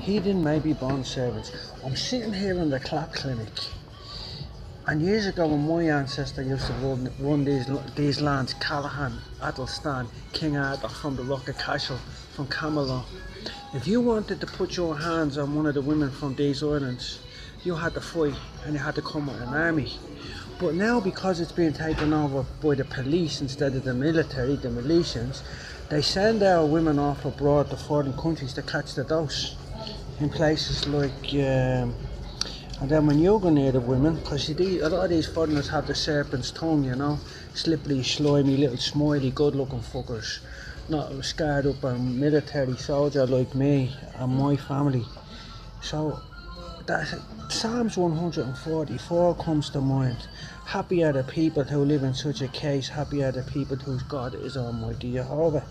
He didn't maybe bond servants. I'm sitting here in the clap clinic, and years ago when my ancestor used to run these lands, Callahan, Athelstan, King Arthur from the Rock of Cashel, from Camelot, if you wanted to put your hands on one of the women from these islands, you had to fight and you had to come with an army. But now, because it's being taken over by the police instead of the military, the militias, they send our women off abroad to foreign countries to catch the dose in places like and then when you go near the women, because a lot of these foreigners have the serpent's tongue, you know, slippery, slimy, little smiley, good looking fuckers, not scarred up a military soldier like me and my family. So that's Psalms 144 comes to mind. Happy are the people who live in such a case, happy are the people whose God is Almighty Jehovah.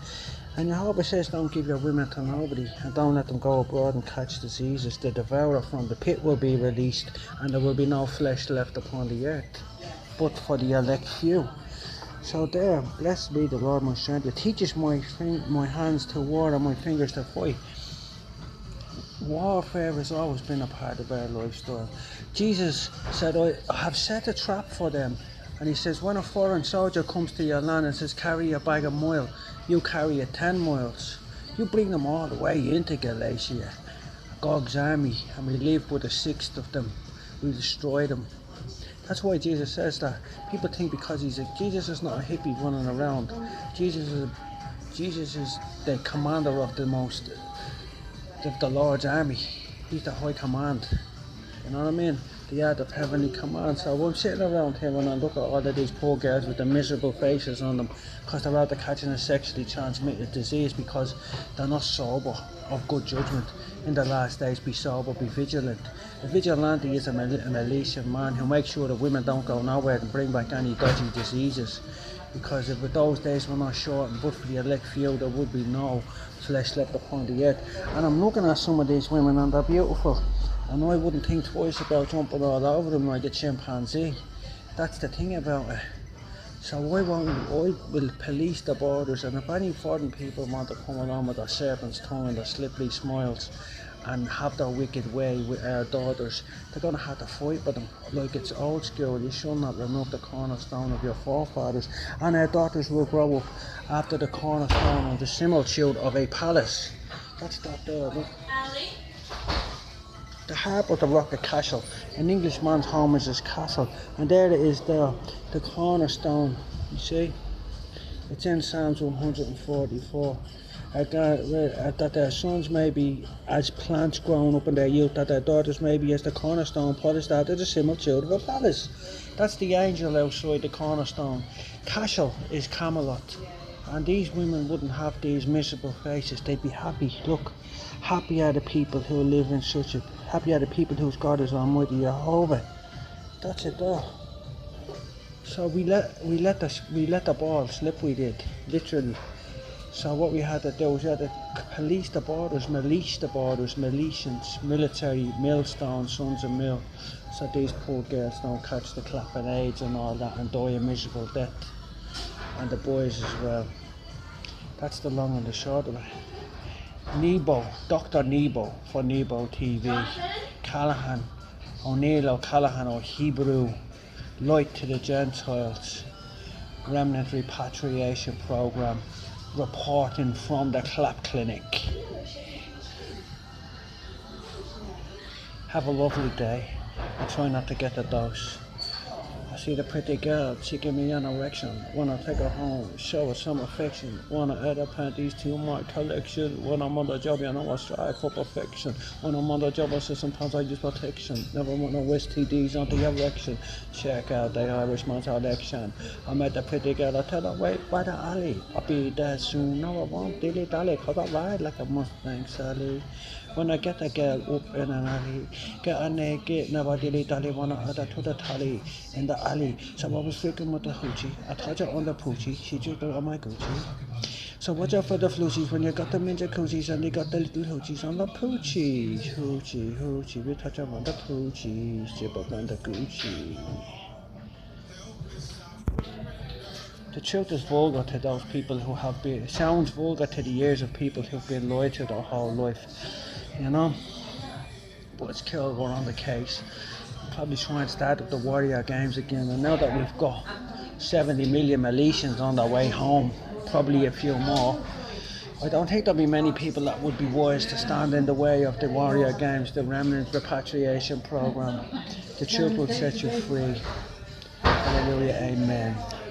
And Jehovah says, don't give your women to nobody, and don't let them go abroad and catch diseases. The devourer from the pit will be released, and there will be no flesh left upon the earth, but for the elect few. So there, blessed be the Lord my strength. It teaches my hands to war and my fingers to fight. Warfare has always been a part of our lifestyle. Jesus said, I have set a trap for them. And he says, when a foreign soldier comes to your land and says, carry a bag a mile, you carry it 10 miles. You bring them all the way into Galatia, Gog's army, and we live with a sixth of them. We destroy them. That's why Jesus says that. People think because Jesus is not a hippie running around. Jesus is the commander of the Lord's army. He's the high command. You know what I mean? The art of heavenly command. So I'm sitting around here and I look at all of these poor girls with the miserable faces on them because they're out there catching a sexually transmitted disease because they're not sober, of good judgment. In the last days, be sober, be vigilant. A vigilante is a militia man who makes sure that women don't go nowhere and bring back any dodgy diseases. Because if with those days were not short, but for the elect few, there would be no flesh left upon the earth. And I'm looking at some of these women and they're beautiful. And I wouldn't think twice about jumping all over them like a chimpanzee. That's the thing about it. So I will police the borders, and if any foreign people want to come along with their serpent's tongue and their slippery smiles and have their wicked way with our daughters, they're going to have to fight with them. Like it's old school, you should not remove the cornerstone of your forefathers. And our daughters will grow up after the cornerstone and the similitude of a palace. That's that there, look. The harp of the Rock of Cashel. An Englishman's home is his castle. And there it is there, the cornerstone. You see? It's in Psalms 144. That their sons may be as plants grown up in their youth, that their daughters may be as the cornerstone polished after the similitude of a palace. That's the angel outside the cornerstone. Cashel is Camelot. And these women wouldn't have these miserable faces. They'd be happy. Look, happy are the people who live in such a... Happy are the people whose God is Almighty Jehovah. That's it there. So we let the ball slip, we did, literally. So what we had to do was we had to police the borders, militians, military, millstones, sons of mill, so these poor girls don't catch the clapping AIDS and all that and die a miserable death. And the boys as well. That's the long and the short of it. Nebo, Dr. Nebo for Nebo TV. Callahan, O'Neill O'Callaghan or Hebrew, Light to the Gentiles, Remnant Repatriation Program, reporting from the Clap Clinic. Have a lovely day and try not to get the dose. I see the pretty girl, she give me an erection. Wanna take her home, show her some affection. Wanna add her panties to my collection. When I'm on the job, you know I strive for perfection. When I'm on the job, I say sometimes I use protection. Never want no STDs on the erection. Check out the Irishman's election. I met the pretty girl, I tell her wait by the alley. I'll be there soon, no I won't dilly dally, cause I ride like a Mustang Sally. When I get the girl up in an alley, get her naked, never dilly dally, wanna add her to the tally in the alley. So I was freaking with the hoochie, I touch her on the poochie, she jiggled on my Gucci. So watch out for the floochies when you got the ninja coochies and they got the little hoochies on the poochies. Hoochie, we touch them on the poochies, jib up on the Gucci. The truth is vulgar to those people who have been, it sounds vulgar to the ears of people who've been lied to their whole life, you know. but it's cool we're on the case. Probably try and start up the Warrior Games again, and now that we've got 70 million Malaysians on their way home, probably a few more, I don't think there'll be many people that would be wise to stand in the way of the Warrior Games, the remnant repatriation program. The truth will set you free. Hallelujah, amen.